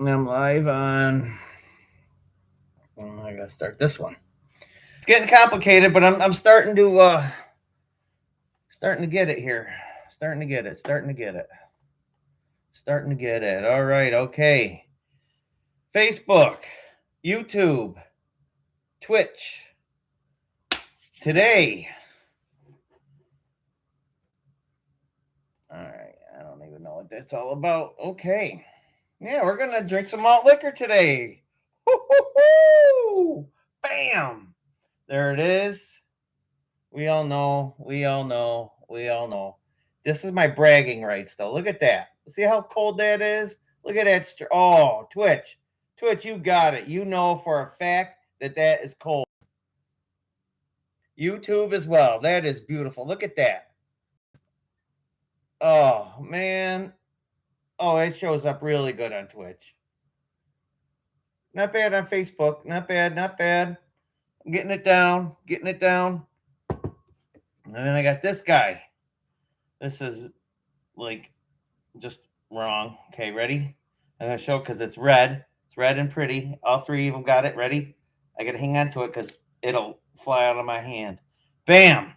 And I'm live on. Well, I gotta start this one. It's getting complicated, but I'm starting to get it here. Starting to get it. All right, okay. Facebook, YouTube, Twitch. Today. All right, I don't even know what that's all about. Okay. Yeah, we're gonna drink some malt liquor today. Woo-hoo-hoo! Bam! There it is. We all know. This is my bragging rights, though. Look at that. See how cold that is? Look at that. Oh, Twitch. Twitch, you got it. You know for a fact that that is cold. YouTube as well. That is beautiful. Look at that. Oh, man. Oh, it shows up really good on Twitch. Not bad on Facebook. Not bad. I'm getting it down. And then I got this guy. This is like just wrong. Okay, ready? I'm going to show because it's red. It's red and pretty. All three of them got it. Ready? I got to hang on to it because it'll fly out of my hand. Bam!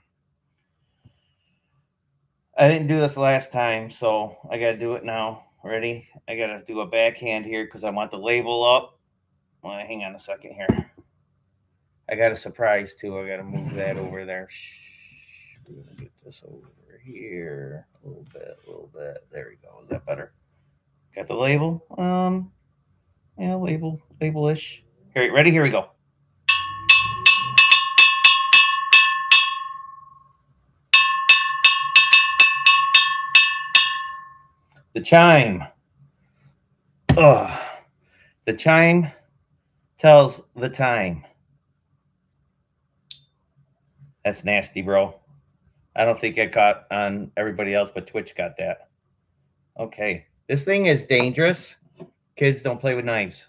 I didn't do this last time, so I got to do it now. Ready? I got to do a backhand here because I want the label up. Well, hang on a second here. I got a surprise too. I got to move that over there. We're going to get this over here a little bit. There we go. Is that better? Got the label? Yeah, label-ish. Here, ready? Here we go. The chime. Ugh. The chime tells the time. That's nasty, bro. I don't think I caught on everybody else, but Twitch got that. Okay. This thing is dangerous. Kids don't play with knives.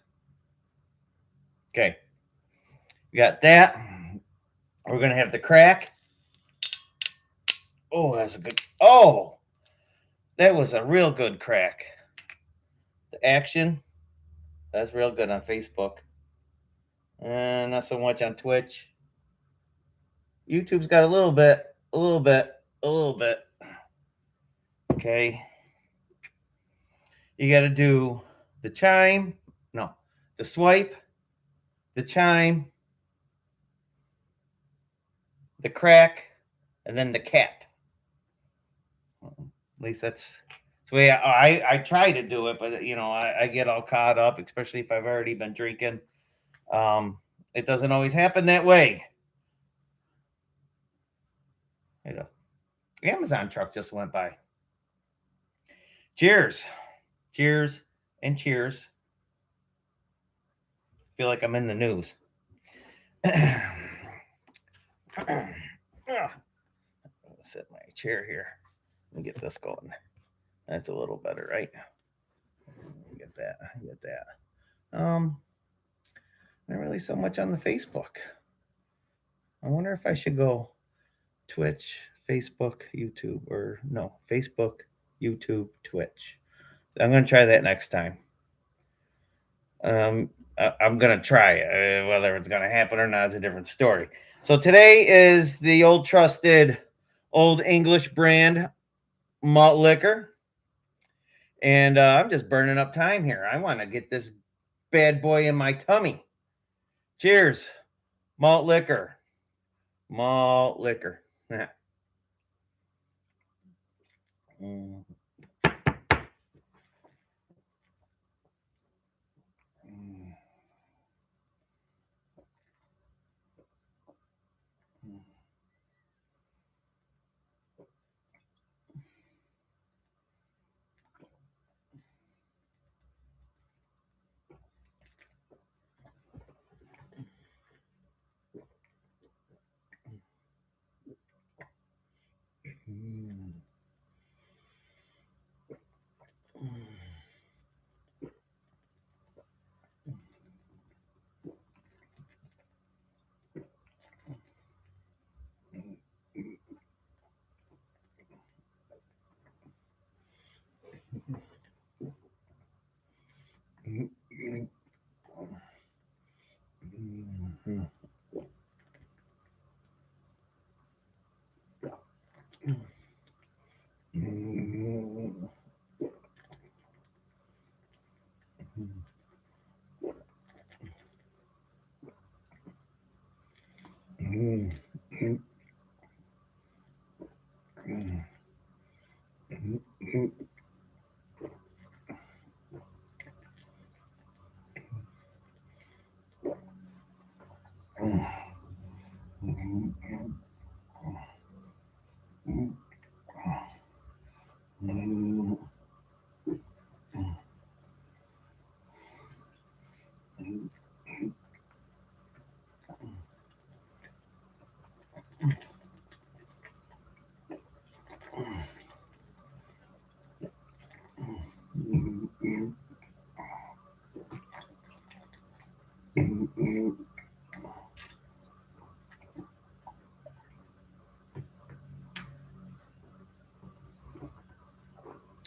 Okay. We got that. We're going to have the crack. Oh, that's a good. Oh, that was a real good crack. The action. That's real good on Facebook. And not so much on Twitch. YouTube's got a little bit. Okay. You got to do the chime. No, the swipe, the chime, the crack, and then the cap. At least that's the way I try to do it, but I get all caught up, especially if I've already been drinking. It doesn't always happen that way. The Amazon truck just went by. Cheers, and cheers. Feel like I'm in the news. Set my chair here. Let me get this going. That's a little better, right? Get that. Not really so much on the Facebook. I wonder if I should go Twitch, Facebook, YouTube, or no, Facebook, YouTube, Twitch. I'm going to try that next time. I'm going to try it. Whether it's going to happen or not is a different story. So today is the old trusted Olde English brand malt liquor. And I'm just burning up time here. I want to get this bad boy in my tummy. Cheers. Malt liquor. Yeah.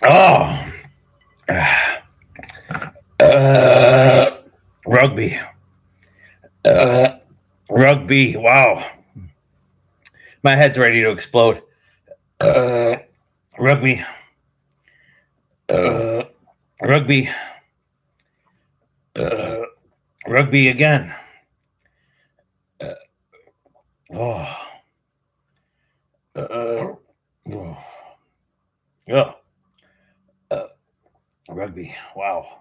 Oh, rugby. Rugby. Wow. My head's ready to explode. Rugby. Rugby. Rugby again. Oh. Yeah. Rugby. Wow.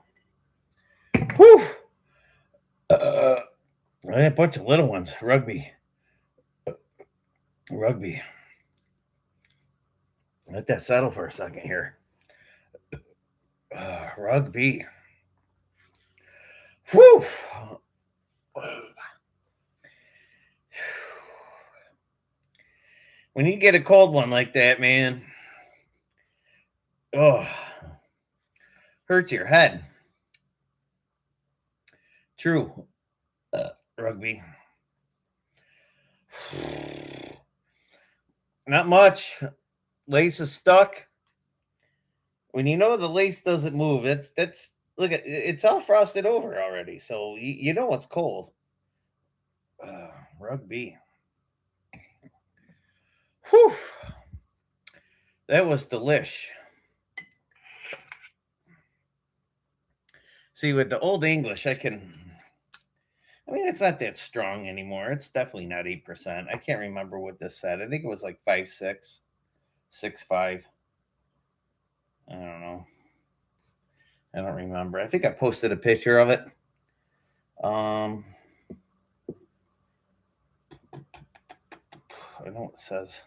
Whew. A bunch of little ones. Rugby. Rugby. Let that settle for a second here. Rugby. Whew. When you get a cold one like that, man, oh, hurts your head. True. Rugby. Not much. Lace is stuck. When you know the lace doesn't move, that's look at it's all frosted over already, so you know it's cold. Rugby. Whew. That was delish. See, with the Olde English, I mean, it's not that strong anymore. It's definitely not 8%. I can't remember what this said. I think it was like 5.6, 6.5. I don't know. I don't remember. I think I posted a picture of it. I know what it says.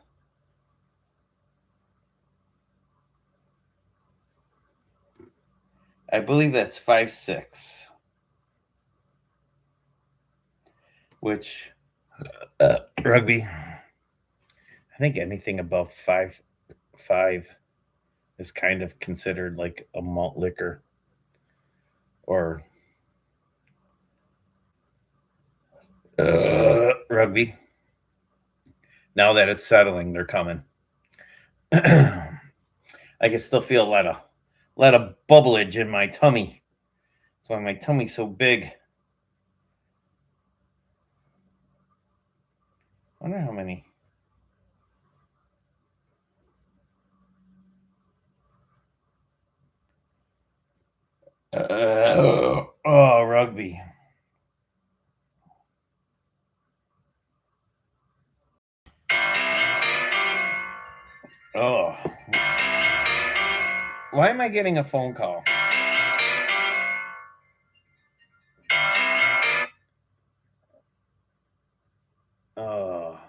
I believe that's 5.6, which rugby. I think anything above 5.5 is kind of considered like a malt liquor, or rugby. Now that it's settling, they're coming. I can still feel a lot of bubblage in my tummy. That's why my tummy's so big. I wonder how many. Oh, rugby. Oh. Why am I getting a phone call? Oh.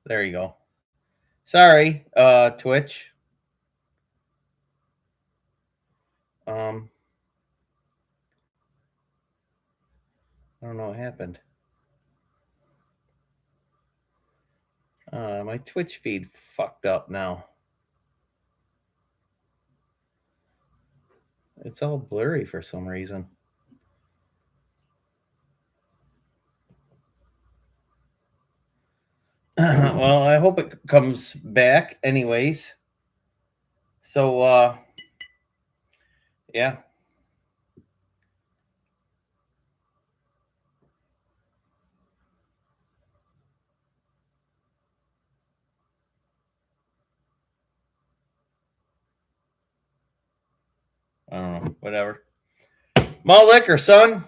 There you go. Sorry, Twitch. I don't know what happened. My Twitch feed fucked up now. It's all blurry for some reason. Well, I hope it comes back anyways. So, yeah. I don't know. Whatever. Malt liquor, son.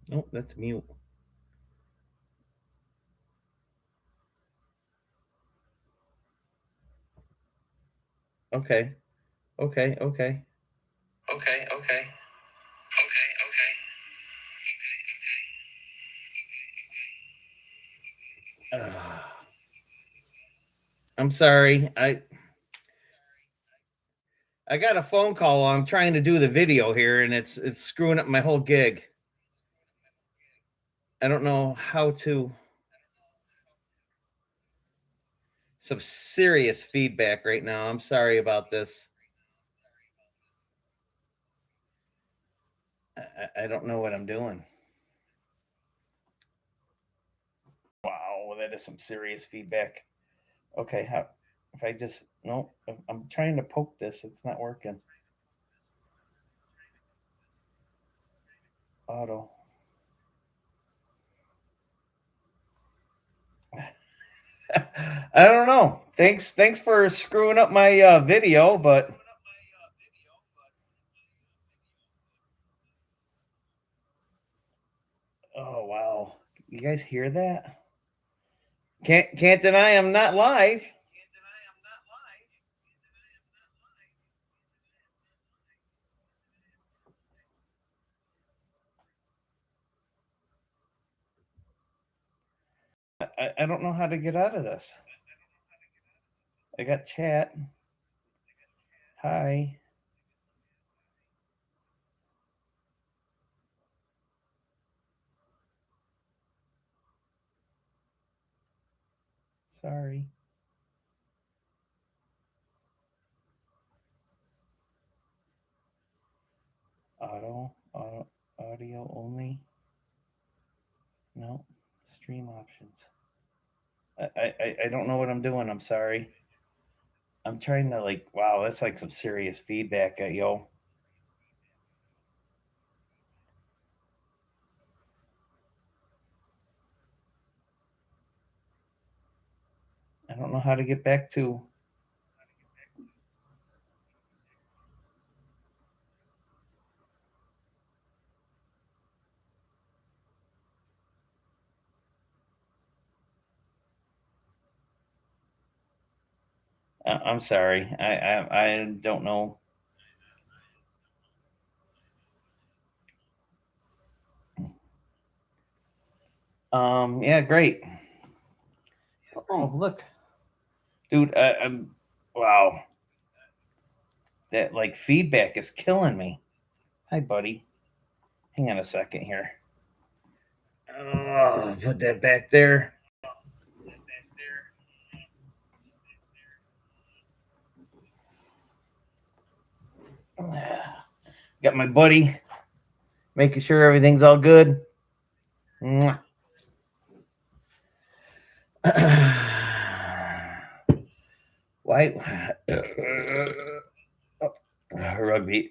Nope, that's mute. Okay. Okay. Okay. Okay. Okay. I'm sorry. I got a phone call while I'm trying to do the video here, and it's screwing up my whole gig. I don't know how to. Some serious feedback right now. I'm sorry about this. I don't know what I'm doing. Wow, that is some serious feedback. Okay, if I just no, I'm trying to poke this, it's not working. Auto. I don't know. Thanks for screwing up my video, but oh wow, you guys hear that? Can't deny I'm not live. I don't know how to get out of this. I got chat. Hi. Sorry. Audio only. No. Stream options. I don't know what I'm doing. I'm sorry. I'm trying to like, wow, that's like some serious feedback, yo. I don't know how to get back to. I'm sorry. I don't know. Yeah, great. Oh, look, dude. I'm wow. That like feedback is killing me. Hi, buddy. Hang on a second here. Oh, put that back there. Got my buddy making sure everything's all good. Why? Rugby.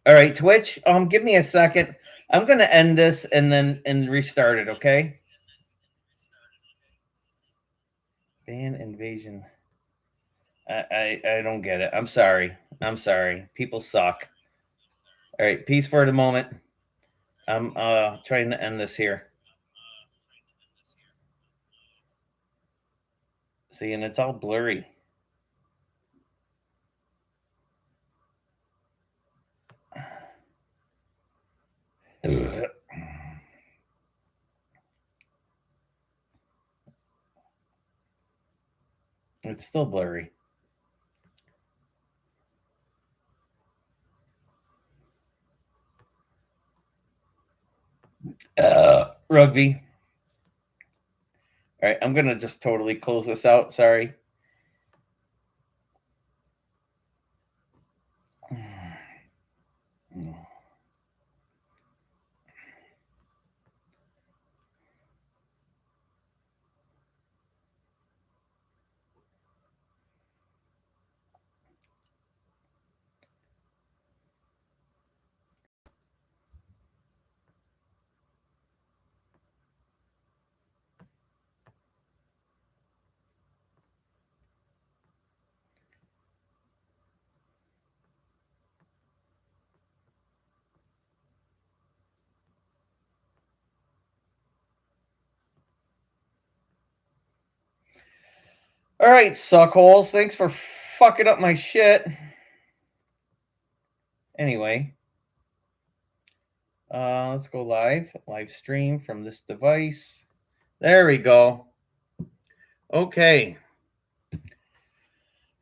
All right, Twitch. Give me a second. I'm gonna end this and restart it. Okay. Fan invasion. I don't get it. I'm sorry. I'm sorry. People suck. All right. Peace for the moment. I'm trying to end this here. See, and it's all blurry. It's still blurry. Rugby. All right, I'm gonna just totally close this out. Sorry. All right, suckholes. Thanks for fucking up my shit. Anyway, let's go live stream from this device. There we go. Okay.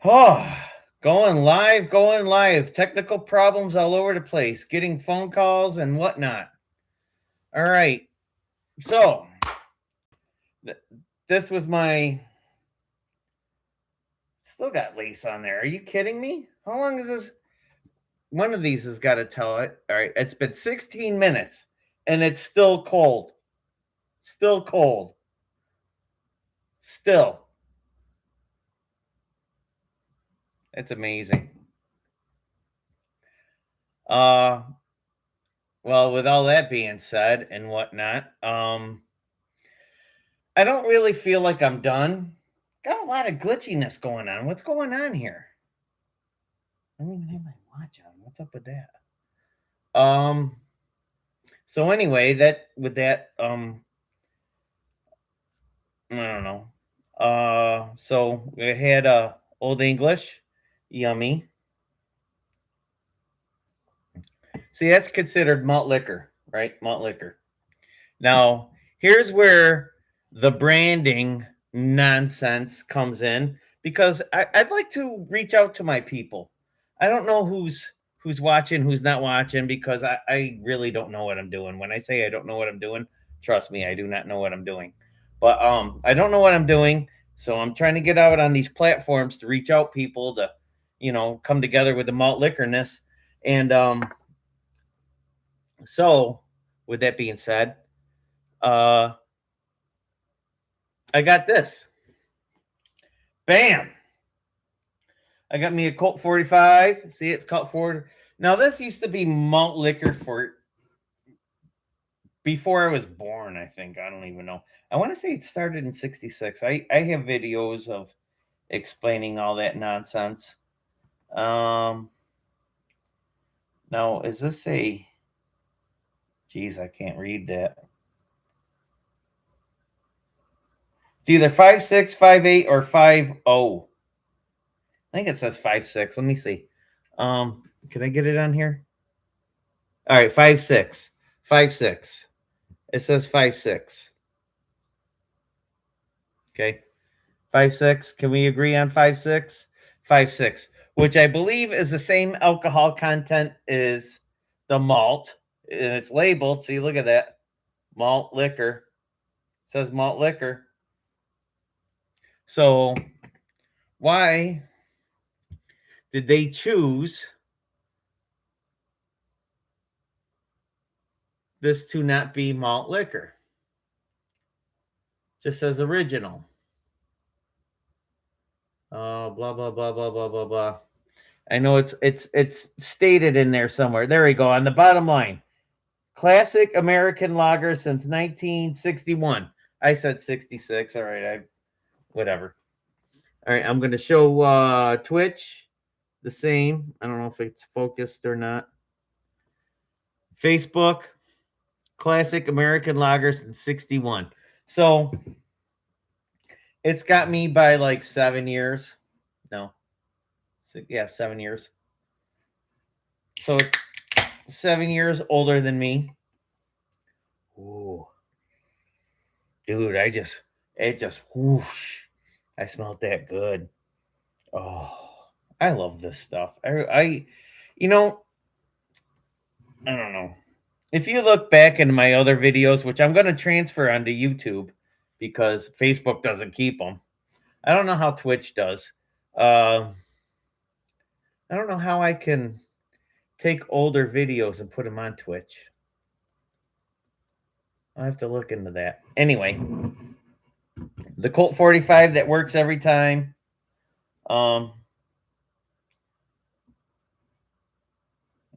Oh, going live. Technical problems all over the place. Getting phone calls and whatnot. All right. So, this was my. Still got lace on there. Are you kidding me? How long is this? one of these has got to tell it. All right, it's been 16 minutes and it's still cold. Still cold. Still. It's amazing. Well, with all that being said and whatnot, I don't really feel like I'm done. Got a lot of glitchiness going on. What's going on here? I don't even have my watch on. What's up with that? So anyway, I don't know. So we had Olde English, yummy. See, that's considered malt liquor, right? Malt liquor. Now, here's where the branding nonsense comes in because I'd like to reach out to my people. I don't know who's watching, who's not watching, because I really don't know what I'm doing. When I say I don't know what I'm doing, trust me, I do not know what I'm doing. But I don't know what I'm doing, so I'm trying to get out on these platforms to reach out people to, come together with the malt liquorness. And so with that being said, I got this. Bam! I got me a Colt 45. See, it's Colt 40. Now, this used to be malt liquor for before I was born, I think. I don't even know. I want to say it started in 66. I have videos of explaining all that nonsense. Now, is this a... Geez, I can't read that. It's either 5.6, 5.8, or 5.0. I think it says 5.6. Let me see. Can I get it on here? All right, 5.6. 5.6. It says 5.6. Okay. 5.6. Can we agree on 5.6? 5.6, which I believe is the same alcohol content as the malt. And it's labeled. See, look at that. Malt liquor. It says malt liquor. So why did they choose this to not be malt liquor? Just says original. Blah blah blah blah blah blah blah. I know it's stated in there somewhere. There we go on the bottom line. Classic American lager since 1961. I said 66. All right, whatever. All right, I'm going to show Twitch the same. I don't know if it's focused or not. Facebook, Classic American lager since 61. So it's got me by like 7 years. No. Yeah, 7 years. So it's 7 years older than me. Ooh. Dude, it just whoosh. I smelled that good. Oh, I love this stuff. I I don't know. If you look back in my other videos, which I'm going to transfer onto YouTube because Facebook doesn't keep them. I don't know how Twitch does. I don't know how I can take older videos and put them on Twitch. I'll have to look into that. Anyway, the Colt 45 that works every time. I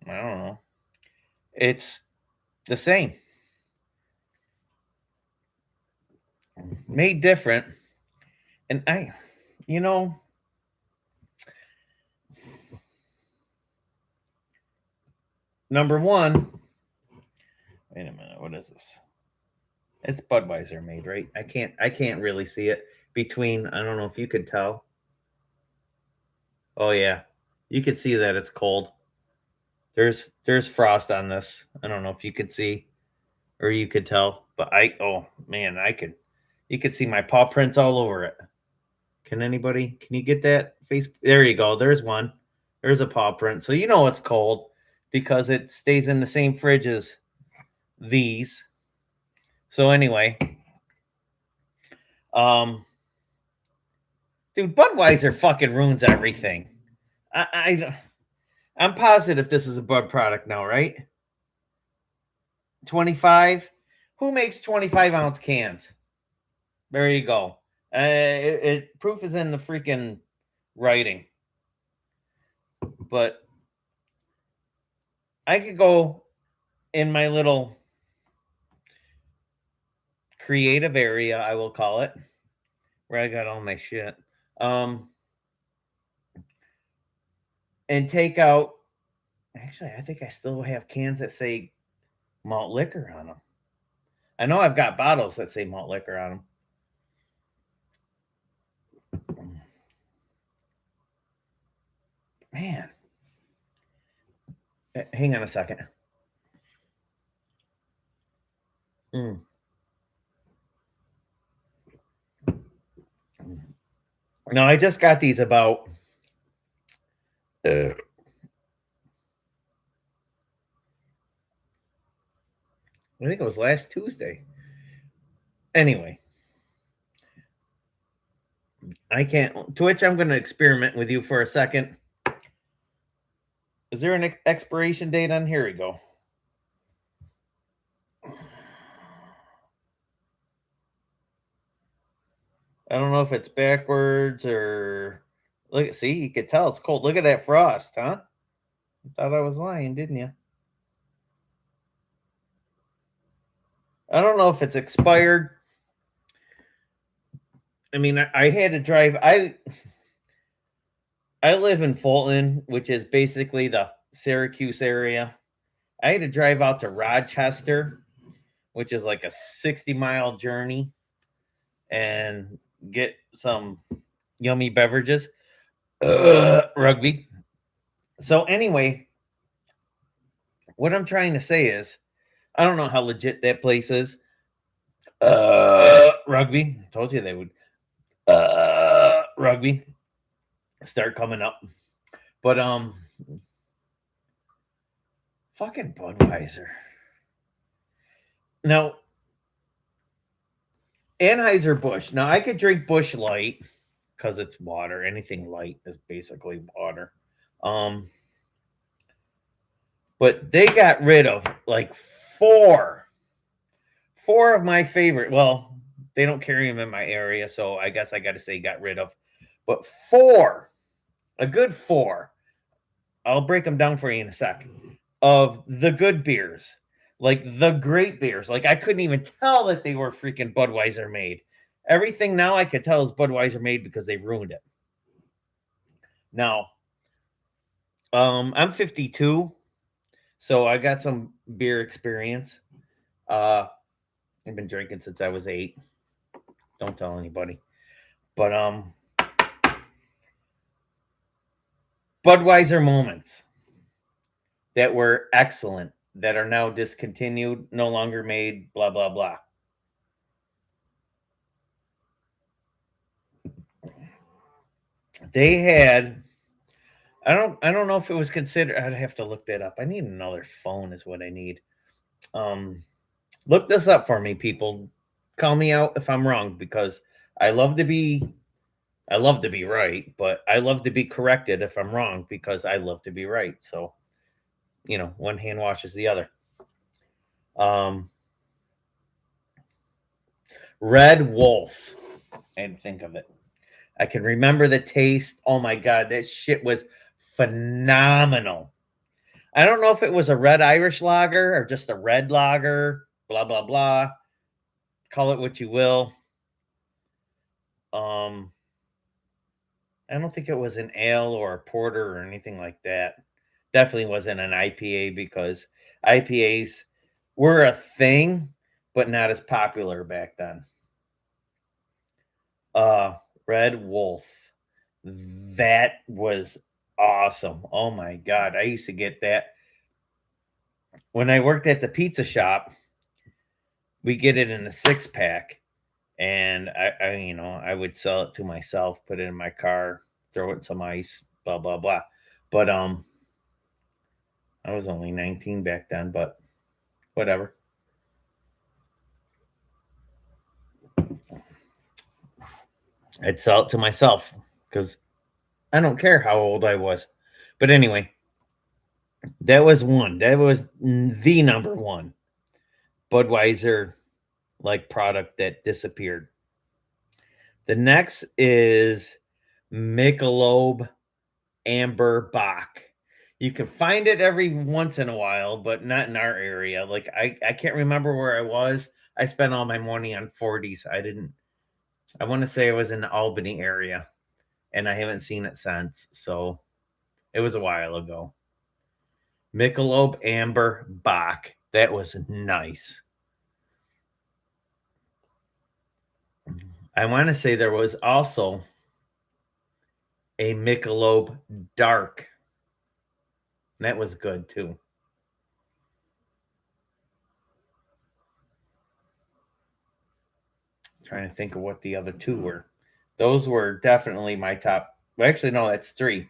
don't know. It's the same. Made different. And number one, wait a minute, what is this? It's Budweiser made, right? I can't really see it between, I don't know if you could tell. Oh yeah. You can see that it's cold. There's frost on this. I don't know if you could see or you could tell, but oh man, you could see my paw prints all over it. Can you get that face? There you go. There's one. There's a paw print. So you know it's cold because it stays in the same fridge as these. So anyway, dude, Budweiser fucking ruins everything. I I'm positive this is a Bud product now, right? 25. Who makes 25-ounce cans? There you go. Proof is in the freaking writing. But I could go in my little creative area, I will call it, where I got all my shit. And take out. Actually, I think I still have cans that say malt liquor on them. I know I've got bottles that say malt liquor on them. Man. Hang on a second. No, I just got these about I think it was last Tuesday. Anyway, I can't. Twitch, I'm going to experiment with you for a second. Is there an expiration date on? Here we go. I don't know if it's backwards or look. See, you could tell it's cold. Look at that frost, huh? You thought I was lying, didn't you? I don't know if it's expired. I mean, I had to drive. I live in Fulton, which is basically the Syracuse area. I had to drive out to Rochester, which is like a 60-mile journey, and get some yummy beverages. Rugby. So anyway, what I'm trying to say is, I don't know how legit that place is. Rugby. I told you they would. Rugby. Start coming up. But fucking Budweiser. Now, Anheuser-Busch. Now, I could drink Busch Light because it's water. Anything light is basically water. But they got rid of like four of my favorite. Well, they don't carry them in my area, so I guess I got to say got rid of. But a good four. I'll break them down for you in a second. Of the good beers, like the great beers. Like I couldn't even tell that they were freaking Budweiser made. Everything now I could tell is Budweiser made because they ruined it. Now, I'm 52, so I got some beer experience. I've been drinking since I was 8. Don't tell anybody. But Budweiser moments that were excellent that are now discontinued, no longer made, blah blah blah. They had I don't know if it was considered. I'd have to look that up. I need another phone is what I need. Look this up for me, people. Call me out if I'm wrong because I love to be right, but I love to be corrected if I'm wrong because I love to be right. So, one hand washes the other. Red Wolf. I had to think of it. I can remember the taste. Oh my God, that shit was phenomenal. I don't know if it was a red Irish lager or just a red lager, blah, blah, blah. Call it what you will. I don't think it was an ale or a porter or anything like that. Definitely wasn't an IPA because IPAs were a thing, but not as popular back then. Red Wolf. That was awesome. Oh my God. I used to get that when I worked at the pizza shop. We get it in a 6-pack, and I would sell it to myself, put it in my car, throw it in some ice, blah blah blah. But I was only 19 back then, but whatever. I'd sell it to myself because I don't care how old I was. But anyway, That was one. That was the number one Budweiser like product that disappeared. The next is Michelob Amber Bock. You can find it every once in a while, but not in our area. Like I can't remember where I was. I spent all my money on 40s. I want to say I was in the Albany area and I haven't seen it since. So it was a while ago. Michelob Amber Bock. That was nice. I want to say there was also a Michelob Dark. That was good too. Trying to think of what the other two were. Those were definitely my top. Well, actually, no, that's three.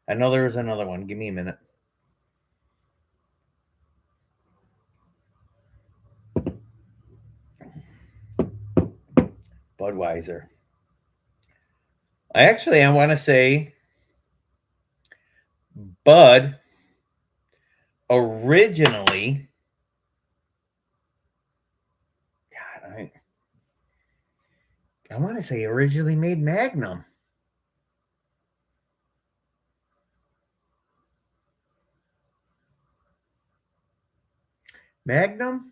I know there was another one. Give me a minute. Budweiser. I want to say Bud originally. God, I want to say originally made Magnum. Magnum?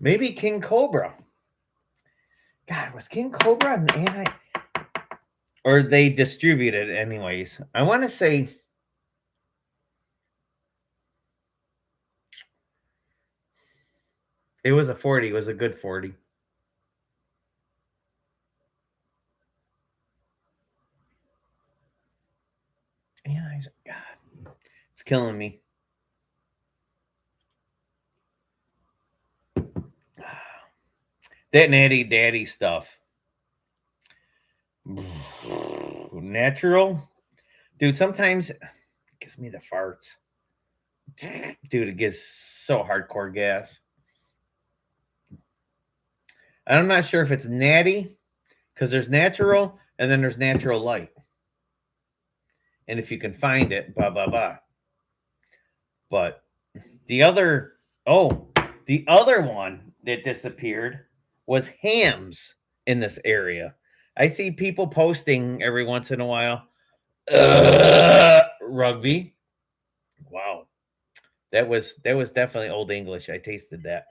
Maybe King Cobra. God, was King Cobra an anti? Or they distributed anyways. I want to say it was a 40. It was a good 40. Yeah, God, it's killing me. That natty daddy stuff. Natural? Dude, sometimes it gives me the farts. Dude, it gives so hardcore gas. I'm not sure if it's natty, because there's natural and then there's natural light. And if you can find it, blah, blah, blah. But the other one that disappeared was hams in this area. I see people posting every once in a while, rugby. Wow. That was definitely Old English. I tasted that.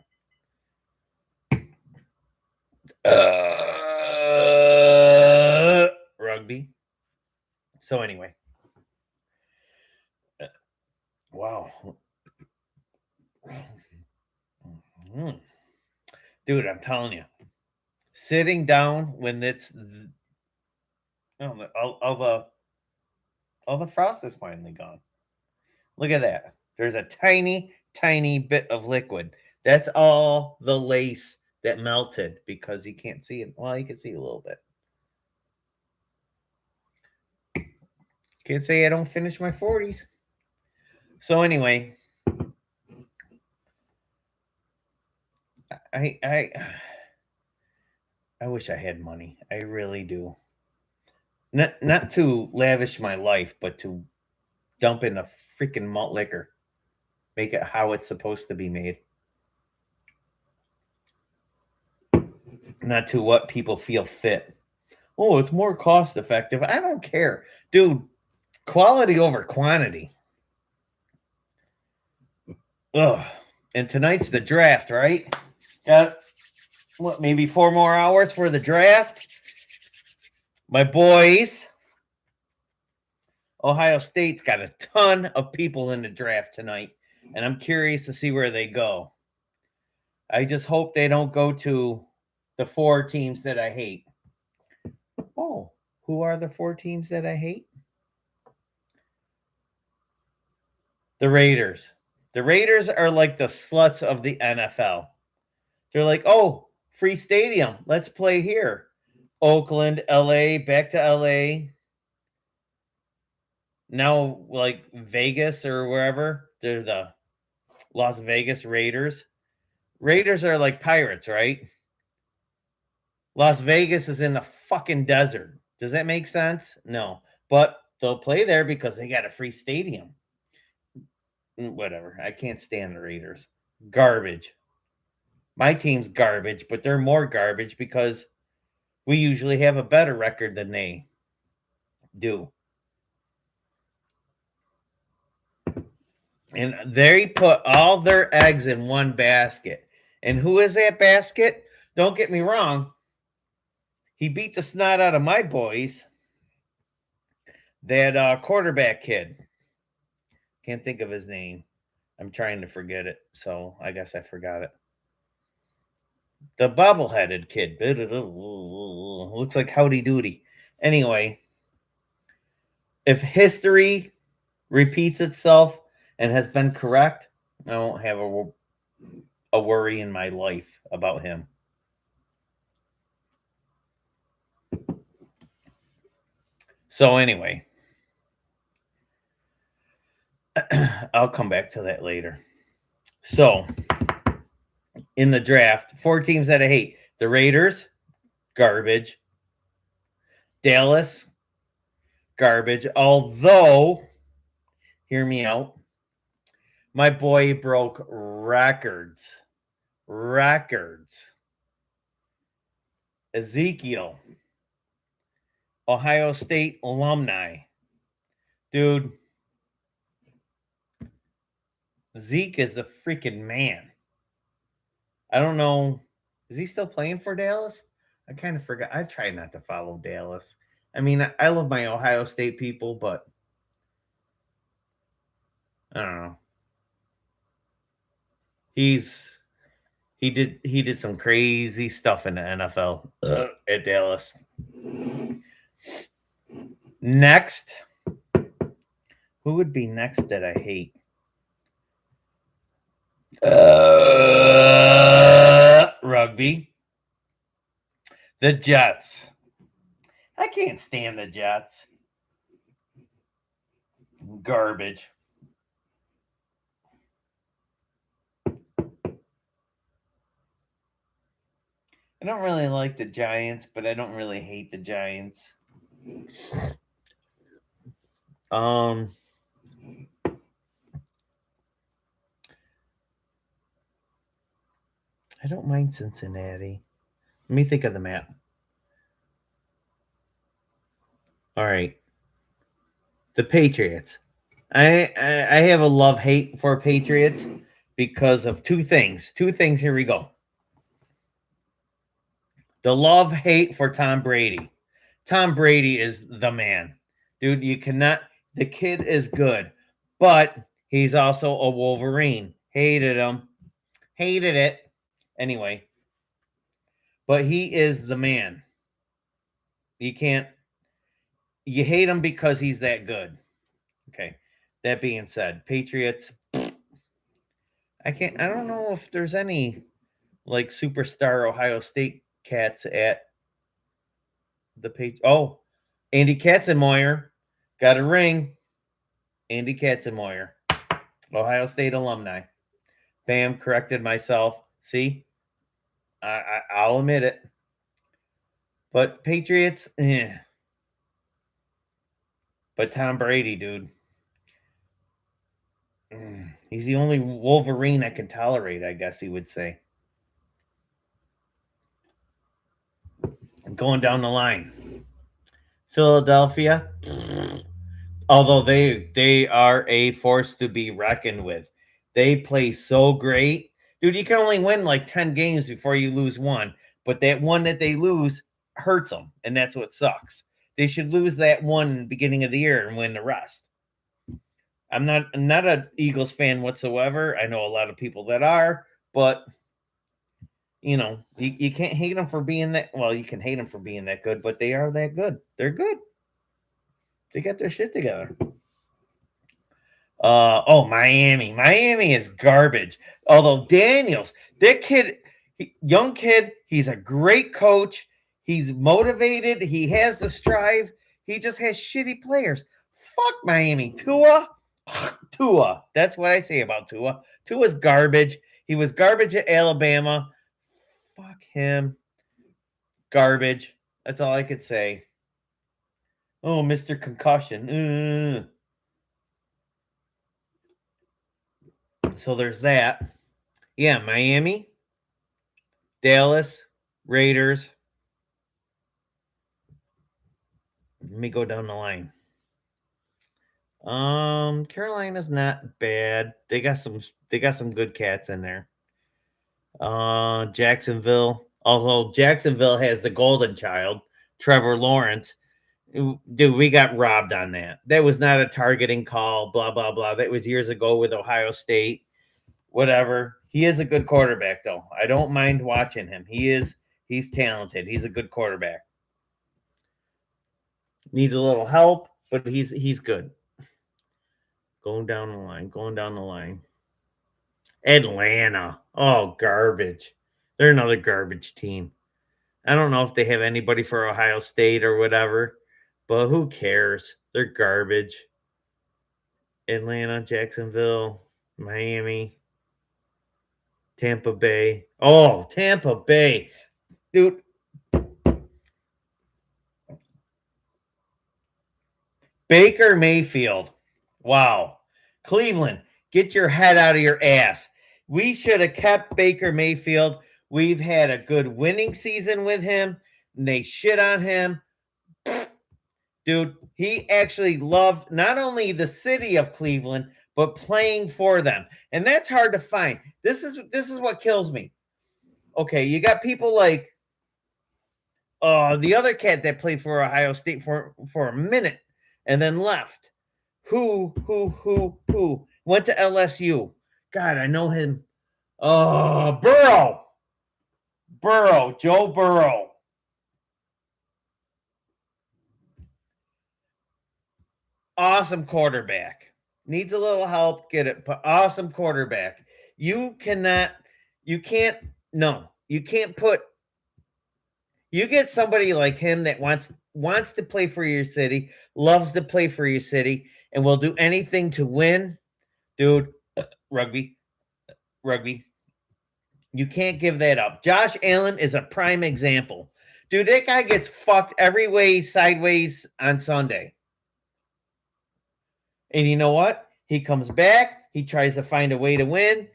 Rugby. So anyway. Wow. Dude, I'm telling you. Sitting down when it's all the frost is finally gone. Look at that. There's a tiny, tiny bit of liquid. That's all the lace that melted because you can't see it. Well, you can see a little bit. Can't say I don't finish my 40s. So anyway, I wish I had money. I really do. Not to lavish my life, but to dump in a freaking malt liquor. Make it how it's supposed to be made. Not to what people feel fit. Oh, it's more cost effective. I don't care. Dude, quality over quantity. Ugh. And tonight's the draft, right? Got what, maybe 4 more hours for the draft? My boys, Ohio State's got a ton of people in the draft tonight, and I'm curious to see where they go. I just hope they don't go to the 4 teams that I hate. Oh, who are the 4 teams that I hate? The Raiders. The Raiders are like the sluts of the NFL. They're like, oh, free stadium. Let's play here. Oakland, LA, back to LA. Now, like Vegas or wherever. They're the Las Vegas Raiders. Raiders are like pirates, right? Las Vegas is in the fucking desert. Does that make sense? No. But they'll play there because they got a free stadium. Whatever. I can't stand the Raiders. Garbage. My team's garbage, but they're more garbage because we usually have a better record than they do. And they put all their eggs in one basket. And who is that basket? Don't get me wrong. He beat the snot out of my boys. That quarterback kid. Can't think of his name. I'm trying to forget it, so I guess I forgot it. The bobble-headed kid. Looks like Howdy Doody. Anyway, if history repeats itself and has been correct, I won't have a worry in my life about him. So anyway, I'll come back to that later. So, in the draft, 4 teams that I hate. The Raiders, garbage. Dallas, garbage. Although, hear me out, my boy broke records. Ezekiel, Ohio State alumni. Dude, Zeke is the freaking man. I don't know. Is he still playing for Dallas? I kind of forgot. I try not to follow Dallas. I mean, I love my Ohio State people, but I don't know. He did some crazy stuff in the NFL at Dallas. Next, who would be next that I hate? Rugby. The Jets. I can't stand the Jets. Garbage. I don't really like the Giants, but I don't really hate the Giants. I don't mind Cincinnati. Let me think of the map. All right. The Patriots. I have a love-hate for Patriots because of two things. Here we go. The love-hate for Tom Brady. Tom Brady is the man. Dude, you cannot... The kid is good, but he's also a Wolverine. Hated him. Hated it. Anyway. But he is the man. You can't... You hate him because he's that good. Okay. That being said, Patriots... I don't know if there's any like superstar Ohio State cats at the page. Oh, Andy Katzenmoyer got a ring. Andy Katzenmoyer, Ohio State alumni. Bam, corrected myself. See, I'll admit it. But Patriots, But Tom Brady, dude. He's the only Wolverine I can tolerate, I guess you would say. Going down the line. Philadelphia, although they are a force to be reckoned with. They play so great. Dude, you can only win like 10 games before you lose one. But that one that they lose hurts them, and that's what sucks. They should lose that one in the beginning of the year and win the rest. I'm not an Eagles fan whatsoever. I know a lot of people that are, but you know, you can't hate them for being that. Well, you can hate them for being that good, but they are that good. They're good. They got their shit together. Miami. Miami is garbage. Although Daniels, that kid, young kid, he's a great coach. He's motivated. He has the strive. He just has shitty players. Fuck Miami. Tua. That's what I say about Tua. Tua's garbage. He was garbage at Alabama. Fuck him. Garbage. That's all I could say. Oh, Mr. Concussion. So there's that. Yeah, Miami, Dallas, Raiders. Let me go down the line. Carolina's not bad. They got some good cats in there. Jacksonville. Although Jacksonville has the golden child, Trevor Lawrence. Dude, we got robbed on that. That was not a targeting call, blah, blah, blah. That was years ago with Ohio State. Whatever. He is a good quarterback, though. I don't mind watching him. He's talented. He's a good quarterback. Needs a little help, but he's good. Going down the line. Atlanta. Oh, garbage. They're another garbage team. I don't know if they have anybody for Ohio State or whatever, but who cares? They're garbage. Atlanta, Jacksonville, Miami, Tampa Bay. Oh, Tampa Bay. Dude. Baker Mayfield. Wow. Cleveland, get your head out of your ass. We should have kept Baker Mayfield. We've had a good winning season with him. And they shit on him. Dude, he actually loved not only the city of Cleveland, but playing for them. And that's hard to find. This is what kills me. Okay, you got people like the other cat that played for Ohio State for a minute and then left. Who went to LSU? God, I know him. Burrow, Joe Burrow. Awesome quarterback. Needs a little help. Get it. But awesome quarterback. You can't put. You get somebody like him that wants to play for your city, loves to play for your city, and will do anything to win. Dude, rugby. You can't give that up. Josh Allen is a prime example. Dude, that guy gets fucked every way sideways on Sunday. And you know what? He comes back. He tries to find a way to win.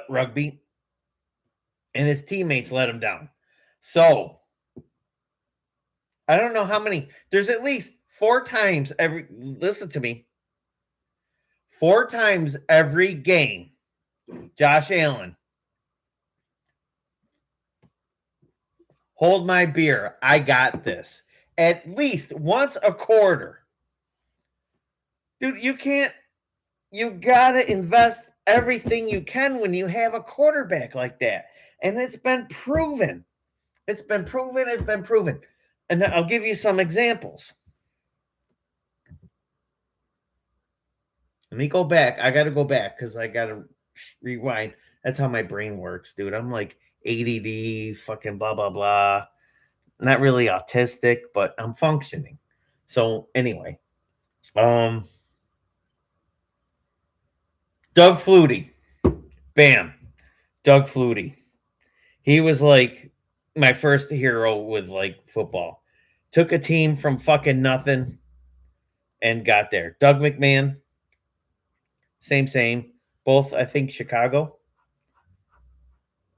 Rugby. And his teammates let him down. So, I don't know how many. There's at least 4 times listen to me. 4 times every game, Josh Allen. Hold my beer. I got this. At least once a quarter. Dude, you gotta invest everything you can when you have a quarterback like that. And it's been proven. It's been proven. And I'll give you some examples. Let me go back. I got to go back because I got to rewind. That's how my brain works, dude. I'm like ADD, fucking blah, blah, blah. Not really autistic, but I'm functioning. So anyway, Doug Flutie. Bam. Doug Flutie. He was like my first hero with like football. Took a team from fucking nothing and got there. Doug McMahon. Same. Both, I think, Chicago.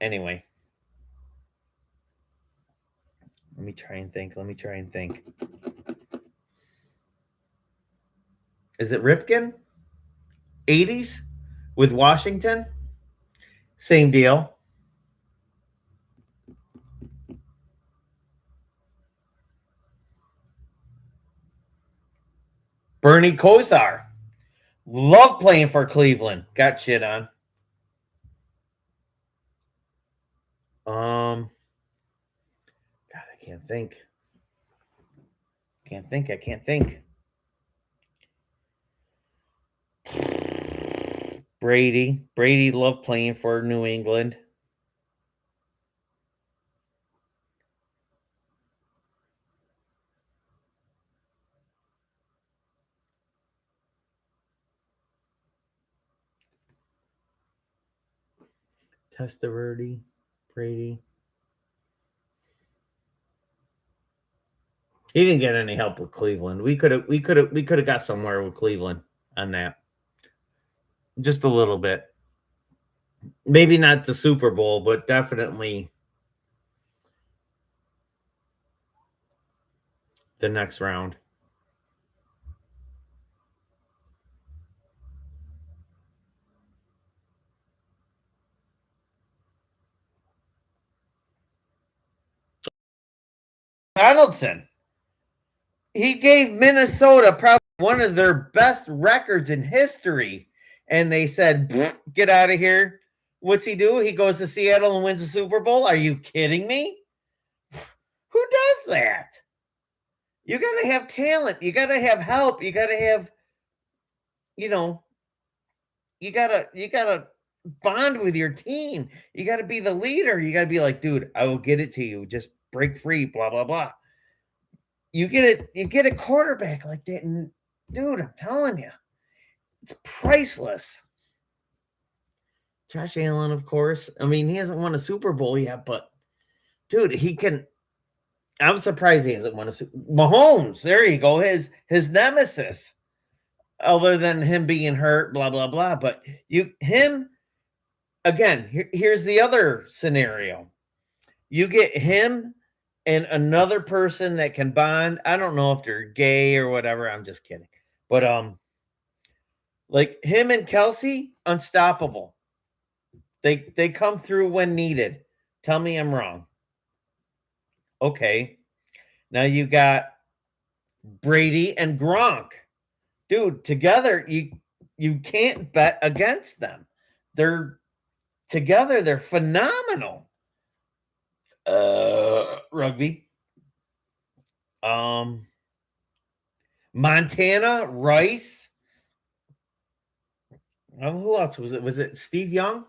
Anyway. Let me try and think. Is it Ripken? 80s with Washington? Same deal. Bernie Kosar. Love playing for Cleveland. Got shit on. God, I can't think. I can't think. Brady loved playing for New England. Testaverde, Brady. He didn't get any help with Cleveland. We could have got somewhere with Cleveland on that. Just a little bit. Maybe not the Super Bowl, but definitely the next round. Donaldson. He gave Minnesota probably one of their best records in history. And they said, get out of here. What's he do? He goes to Seattle and wins the Super Bowl. Are you kidding me? Who does that? You got to have talent. You got to have help. You got to have, you know, you gotta bond with your team. You got to be the leader. You got to be like, dude, I will get it to you. Just break free. Blah blah blah. You get it. You get a quarterback like that, and dude, I'm telling you, it's priceless. Josh Allen, of course. I mean, he hasn't won a Super Bowl yet, but dude, he can. I'm surprised he hasn't won a Super. Mahomes, there you go. His nemesis, other than him being hurt, blah blah blah. But him again. Here's the other scenario. You get him and another person that can bond. I don't know if they're gay or whatever. I'm just kidding. But like him and Kelsey, unstoppable. They come through when needed. Tell me I'm wrong. Okay. Now you got Brady and Gronk. Dude, together you can't bet against them. They're together, they're phenomenal. Rugby. Montana, Rice. Who else was it? Was it Steve Young?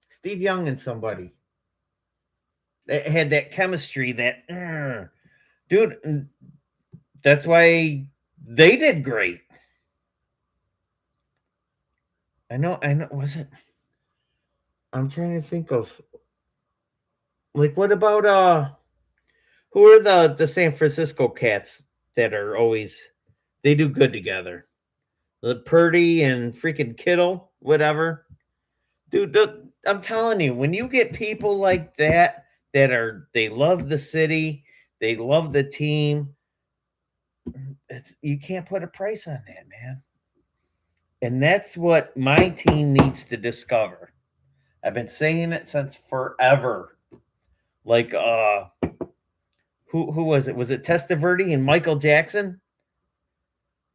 Steve Young and somebody. They had that chemistry, that dude. That's why they did great. I know. Was it? I'm trying to think of like what about who are the San Francisco Cats that are always they do good together? The Purdy and freaking Kittle, whatever. Dude, I'm telling you, when you get people like that they love the city, they love the team, you can't put a price on that, man. And that's what my team needs to discover. I've been saying it since forever. Like who was it? Was it Testaverde and Michael Jackson?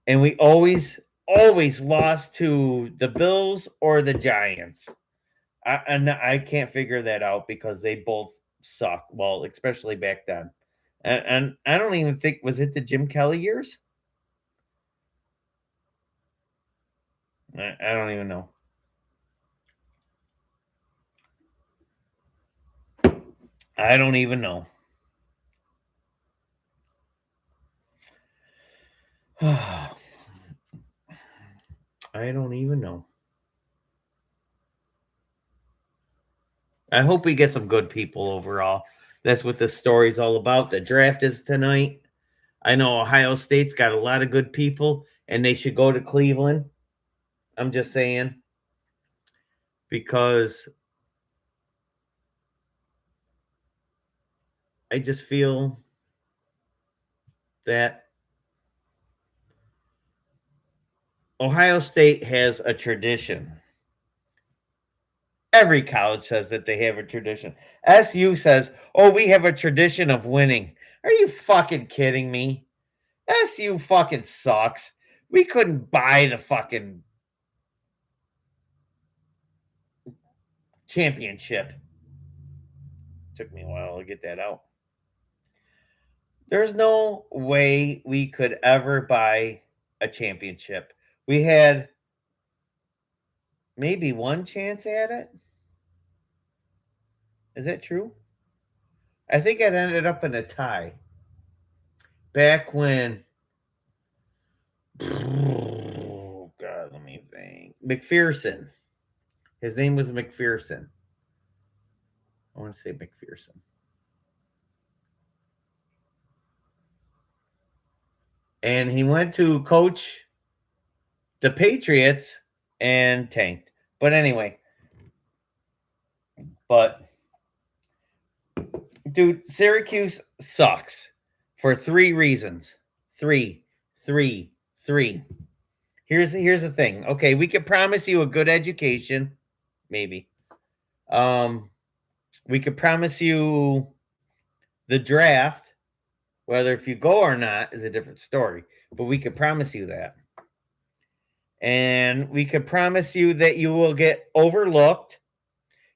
And we always lost to the Bills or the Giants. And I can't figure that out because they both suck. Well, especially back then. And I don't even think was it the Jim Kelly years? I don't even know. I don't even know. I don't even know. I hope we get some good people overall. That's what this story's all about. The draft is tonight. I know Ohio State's got a lot of good people, and they should go to Cleveland. I'm just saying. Because I just feel that Ohio State has a tradition. Every college says that they have a tradition. SU says, oh, we have a tradition of winning. Are you fucking kidding me? SU fucking sucks. We couldn't buy the fucking championship. Took me a while to get that out. There's no way we could ever buy a championship. We had maybe one chance at it. Is that true? I think it ended up in a tie. Back when oh God, let me think. McPherson. His name was McPherson. I want to say McPherson. And he went to coach the Patriots and tanked. But anyway, dude, Syracuse sucks for 3 reasons. Three, three, three. Here's the thing. Okay, we could promise you a good education, maybe. We could promise you the draft, whether if you go or not is a different story. But we could promise you that. And we could promise you that you will get overlooked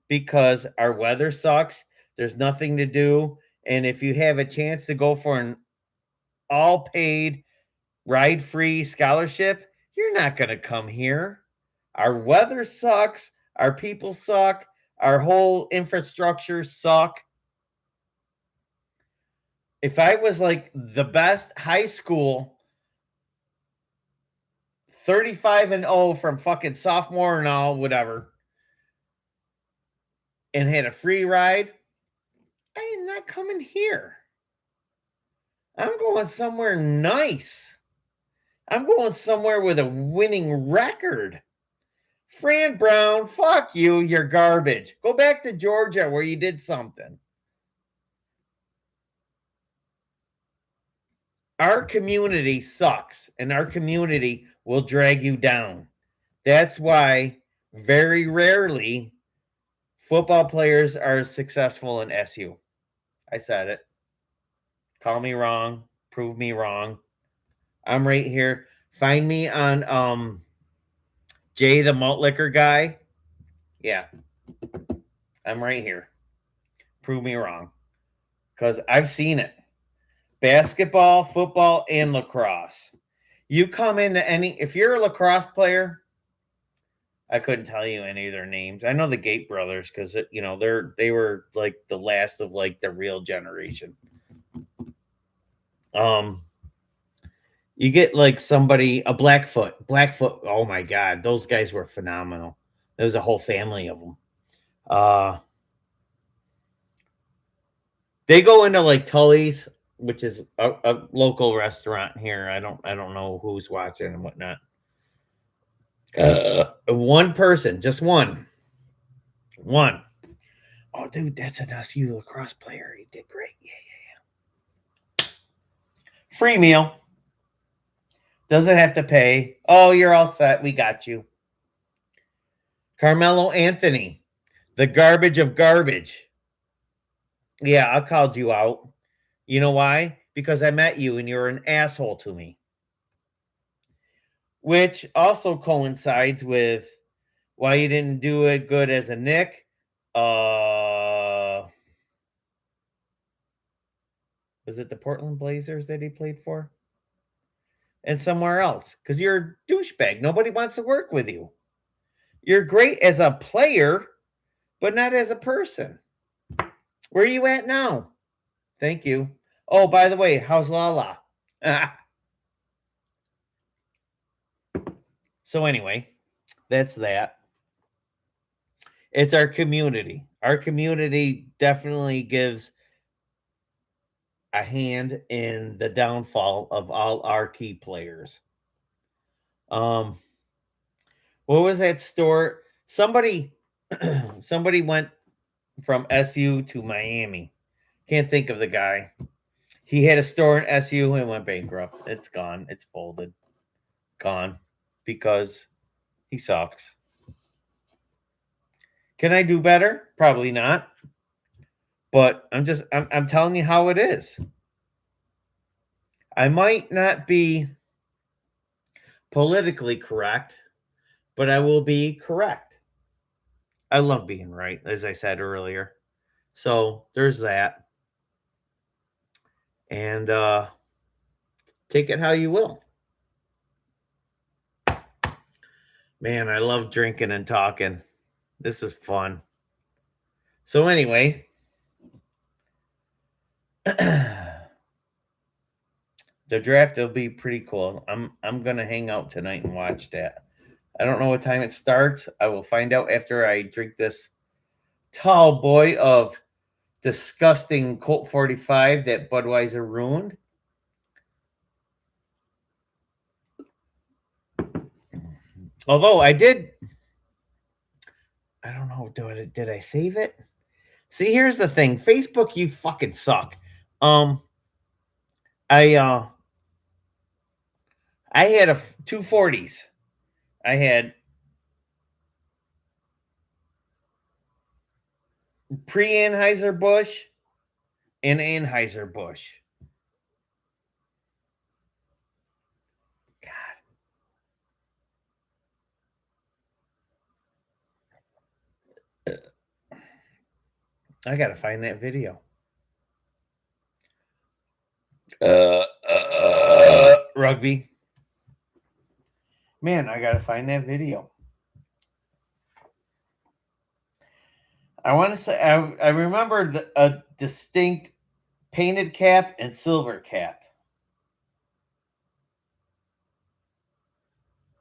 because our weather sucks. There's nothing to do. And if you have a chance to go for an all paid, ride free scholarship, you're not going to come here. Our weather sucks. Our people suck. Our whole infrastructure suck. If I was like the best high school 35-0 from fucking sophomore and all, whatever, and had a free ride, I am not coming here. I'm going somewhere nice. I'm going somewhere with a winning record. Fran Brown, fuck you, you're garbage. Go back to Georgia where you did something. Our community sucks, and our community will drag you down. That's why very rarely football players are successful in SU. I said it. Call me wrong. Prove me wrong. I'm right here. Find me on Jay the Malt Liquor guy. Yeah. I'm right here. Prove me wrong. Because I've seen it. Basketball, football, and lacrosse. You come into any, if you're a lacrosse player, I couldn't tell you any of their names. I know the Gate brothers because they were like the last of like the real generation. You get like somebody, a Blackfoot. Oh my God, those guys were phenomenal. There was a whole family of them. They go into like Tully's, which is a local restaurant here. I don't know who's watching and whatnot. One person, just one. Oh, dude, that's an SU lacrosse player. He did great. Yeah. Free meal. Doesn't have to pay. Oh, you're all set. We got you. Carmelo Anthony, the garbage of garbage. Yeah, I called you out. You know why? Because I met you and you're an asshole to me. Which also coincides with why you didn't do it good as a Knick. Was it the Portland Blazers that he played for? And somewhere else. Because you're a douchebag. Nobody wants to work with you. You're great as a player, but not as a person. Where are you at now? Thank you. Oh, by the way, how's Lala? So anyway, that's that. It's our community. Our community definitely gives a hand in the downfall of all our key players. What was that store? Somebody went from SU to Miami. Can't think of the guy. He had a store in SU and went bankrupt. It's gone. It's folded. Gone. Because he sucks. Can I do better? Probably not. But I'm telling you how it is. I might not be politically correct, but I will be correct. I love being right, as I said earlier. So there's that. And take it how you will. Man, I love drinking and talking. This is fun. So anyway, the draft will be pretty cool. I'm gonna hang out tonight and watch that. I don't know what time it starts. I will find out after I drink this tall boy of disgusting Colt 45 that Budweiser ruined. Although I did, I don't know, did I save it? See, here's the thing. Facebook, you fucking suck. Um, I uh I had 240s. I had pre-Anheuser-Busch and Anheuser-Busch. God, I gotta find that video. Rugby. Man, I gotta find that video. I want to say I remember a distinct painted cap and silver cap.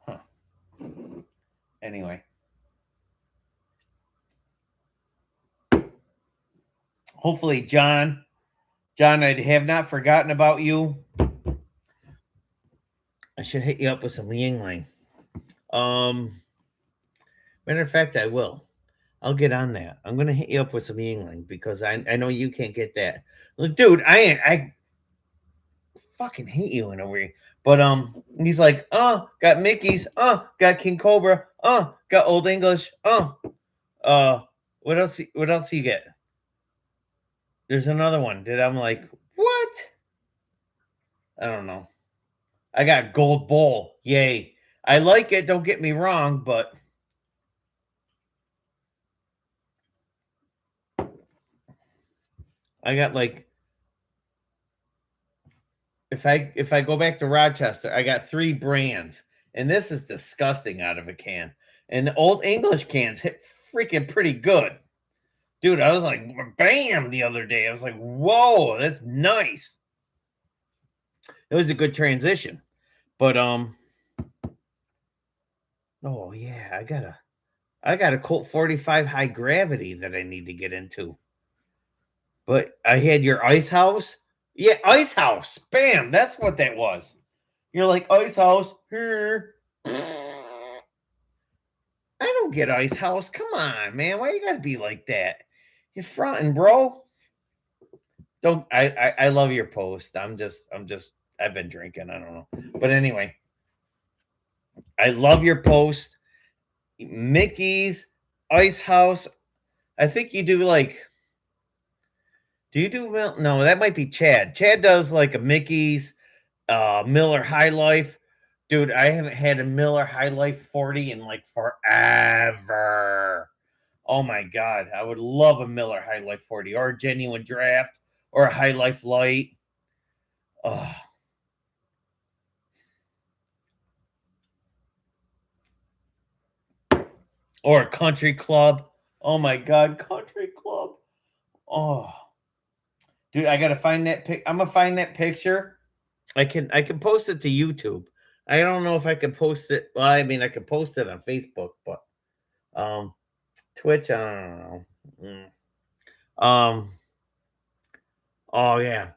Huh. Anyway, hopefully, John, I have not forgotten about you. I should hit you up with some Yingling. Matter of fact, I will. I'll get on that. I'm gonna hit you up with some Yingling because I know you can't get that. Look, dude, I fucking hate you in a way. But he's like, got Mickey's, got King Cobra, got Old English, what else? What else you get? There's another one that I'm like, what? I don't know. I got Gold Bowl. Yay! I like it. Don't get me wrong, but I got like if I go back to Rochester, I got 3 brands, and this is disgusting out of a can. And the Old English cans hit freaking pretty good. Dude, I was like, bam, the other day. I was like, whoa, that's nice. It was a good transition. But oh yeah, I got a Colt 45 high gravity that I need to get into. But I had your Ice House. Yeah, Ice House. Bam, that's what that was. You're like, Ice House. Here. I don't get Ice House. Come on, man. Why you gotta be like that? You're fronting, bro. Don't I love your post. I'm just I've been drinking. I don't know. But anyway, I love your post. Mickey's, Ice House. I think you do like do you do no, that might be Chad. Chad does like a Mickey's, Miller High Life. Dude, I haven't had a Miller High Life 40 in like forever. Oh my god, I would love a Miller High Life 40 or a genuine draft or a High Life Light. Oh. Or a country club. Oh my god, country club. Oh. Dude, I gotta find that I'm gonna find that picture. I can post it to YouTube. I don't know if I can post it. Well, I mean I can post it on Facebook, but Twitch, I don't know. Oh yeah.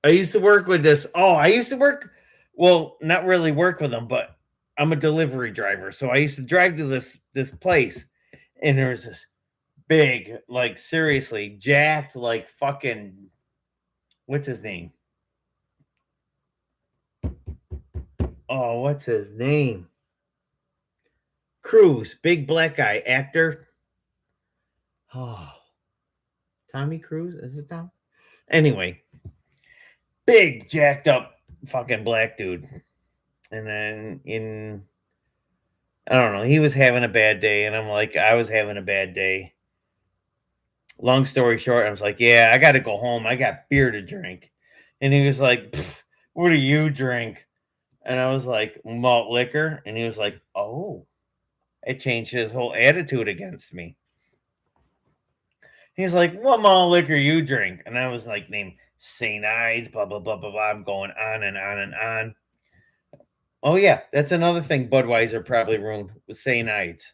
I used to work with this. Oh, I used to work well, not really work with them, but I'm a delivery driver. So I used to drive to this place and there was this big, like seriously, jacked, like fucking what's his name? Oh, what's his name? Cruise, big black guy, actor. Oh, Tommy Cruise? Is it Tom? Anyway, big jacked up fucking black dude. And then I don't know, he was having a bad day, and I'm like, I was having a bad day. Long story short, I was like, yeah, I gotta go home. I got beer to drink. And he was like, what do you drink? And I was like, malt liquor. And he was like, oh, it changed his whole attitude against me. He's like, what malt liquor you drink? And I was like, name St. Ides, blah, blah, blah, blah, blah. I'm going on and on and on. Oh, yeah, that's another thing Budweiser probably ruined with St. Ides.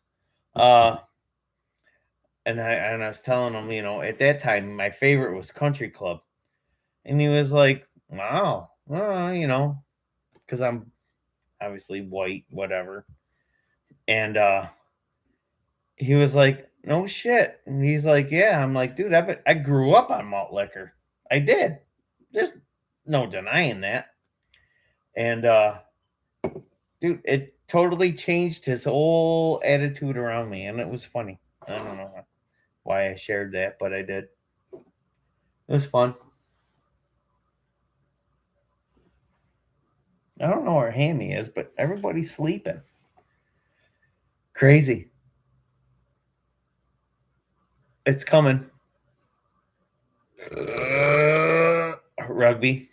And I was telling him, at that time, my favorite was Country Club. And he was like, wow, well, because I'm obviously white, whatever. And he was like, "No shit." And he's like, "Yeah." I'm like, "Dude, I grew up on malt liquor. I did. There's no denying that." And dude, it totally changed his whole attitude around me, and it was funny. I don't know why I shared that, but I did. It was fun. I don't know where Hammy is, but everybody's sleeping. Crazy. It's coming. Rugby.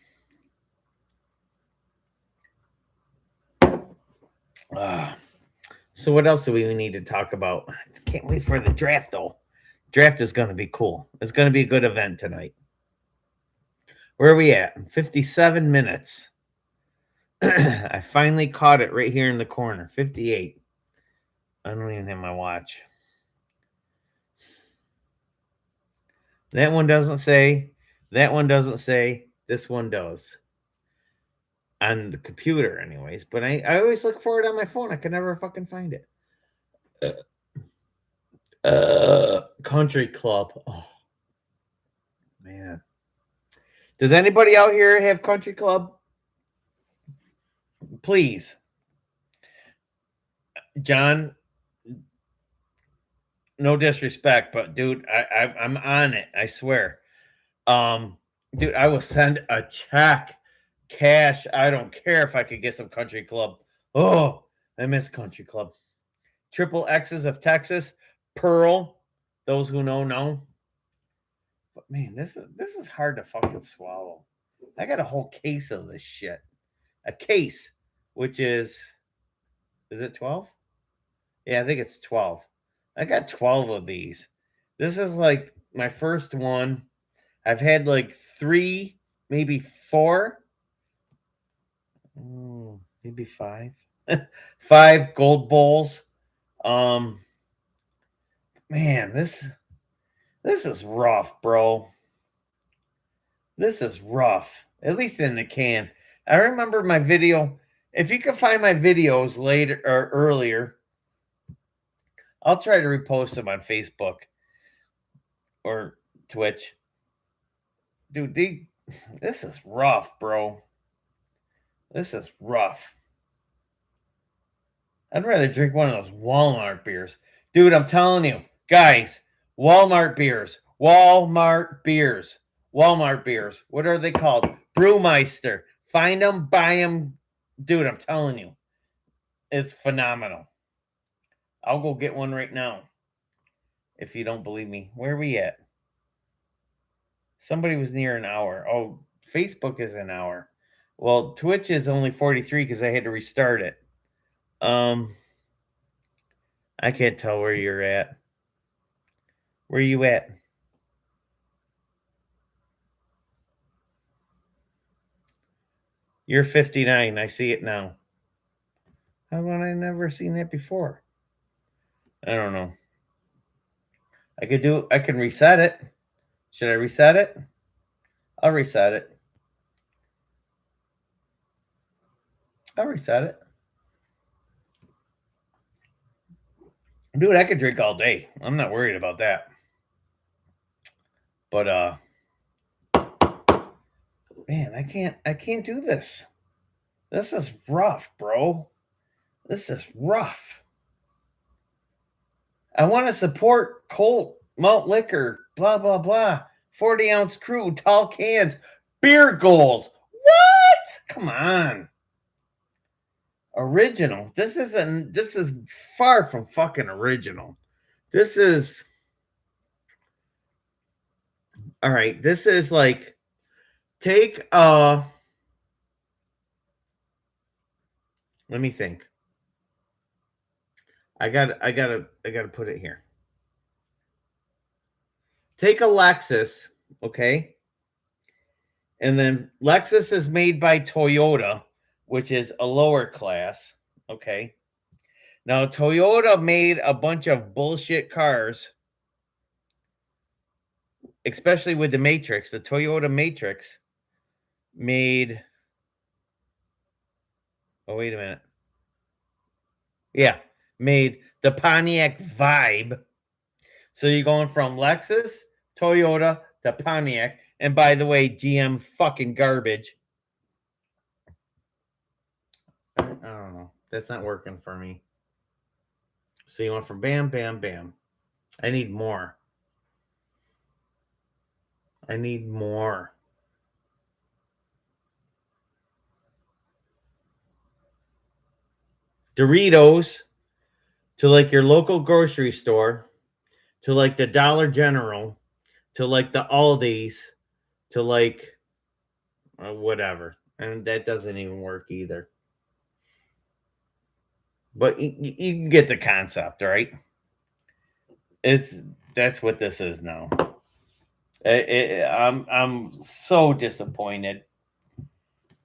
So what else do we need to talk about? I can't wait for the draft though. Draft is going to be cool. It's going to be a good event tonight. Where are we at? 57 minutes. I finally caught it right here in the corner. 58. I don't even have my watch. That one doesn't say. That one doesn't say. This one does. On the computer, anyways. But I always look for it on my phone. I can never fucking find it. Country club. Oh, man. Does anybody out here have country club? Please. John, no disrespect, but dude, I'm on it. I swear. Dude, I will send a check, cash. I don't care if I could get some country club. Oh, I miss country club. Triple X's of Texas, Pearl. Those who know. But man, this is hard to fucking swallow. I got a whole case of this shit. A case, which is it 12? Yeah, I think it's 12. I got 12 of these. This is like my first one. I've had like 3, maybe 4, maybe 5. 5 gold bowls. Man, this is rough, bro. This is rough. At least in the can. I remember my video. If you can find my videos later or earlier, I'll try to repost them on Facebook or Twitch. Dude, this is rough, bro. This is rough. I'd rather drink one of those Walmart beers. Dude, I'm telling you, guys, Walmart beers. Walmart beers. Walmart beers. What are they called? Brewmeister. Find them, buy them. Dude, I'm telling you, it's phenomenal. I'll go get one right now. If you don't believe me. Where are we at? Somebody was near an hour. Oh, Facebook is an hour. Well, Twitch is only 43 because I had to restart it. I can't tell where you're at. Where are you at? You're 59. I see it now. How have I never seen that before? I don't know. I can reset it. Should I reset it? I'll reset it. I'll reset it. Dude, I could drink all day. I'm not worried about that. But man, I can't do this. This is rough, bro. This is rough. I want to support Colt, malt liquor, blah, blah, blah. 40-ounce crew, tall cans, beer goals. What? Come on. Original. This is far from fucking original. This is all right. This is like take let me think. I gotta put it here. Take a Lexus, okay? And then Lexus is made by Toyota, which is a lower class, okay? Now Toyota made a bunch of bullshit cars, especially with the Matrix. The Toyota Matrix made oh, wait a minute. Yeah, made the Pontiac Vibe. So you're going from Lexus, Toyota to Pontiac. And by the way, GM fucking garbage. I don't know. That's not working for me. So you went from bam, bam, bam. I need more. I need more. Doritos to like your local grocery store, to like the Dollar General, to like the Aldi's, to like whatever. And that doesn't even work either. But you get the concept, right? That's what this is now. I'm so disappointed.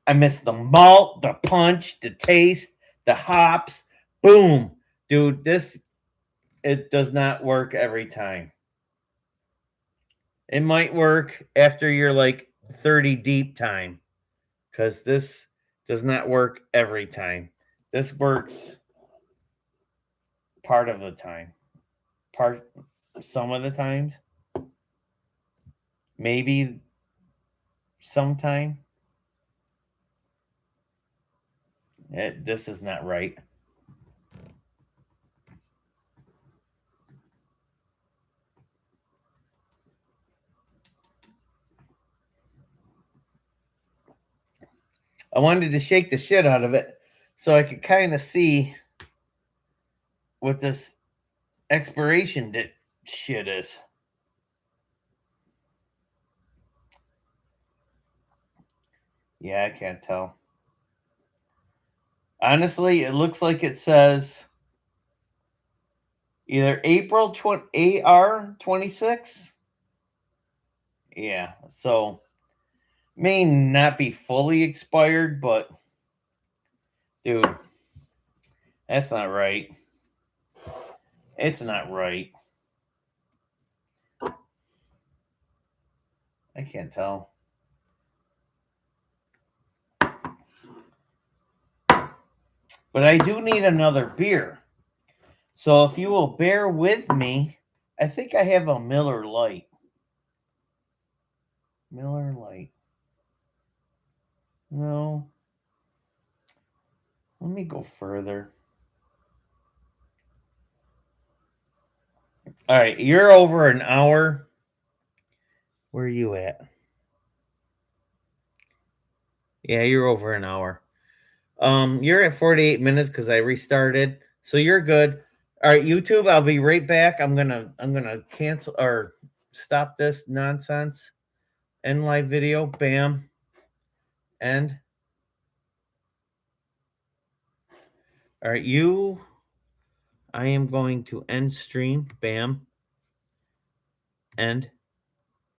I miss the malt, the punch, the taste, the hops. Boom, dude. It does not work every time. It might work after you're like 30 deep time, because this does not work every time. This works part of the time. Some of the times. Maybe sometime. This is not right. I wanted to shake the shit out of it so I could kind of see what this expiration shit is. Yeah, I can't tell. Honestly, it looks like it says either April AR 26. Yeah, so may not be fully expired, but dude, that's not right. It's not right. I can't tell. But I do need another beer. So if you will bear with me, I think I have a Miller Lite. Miller Lite. No. Let me go further. All right, you're over an hour. Where are you at? Yeah, you're over an hour. You're at 48 minutes because I restarted. So you're good. All right, YouTube, I'll be right back. I'm gonna cancel or stop this nonsense. End live video. Bam. End. All right, I am going to end stream. Bam. End.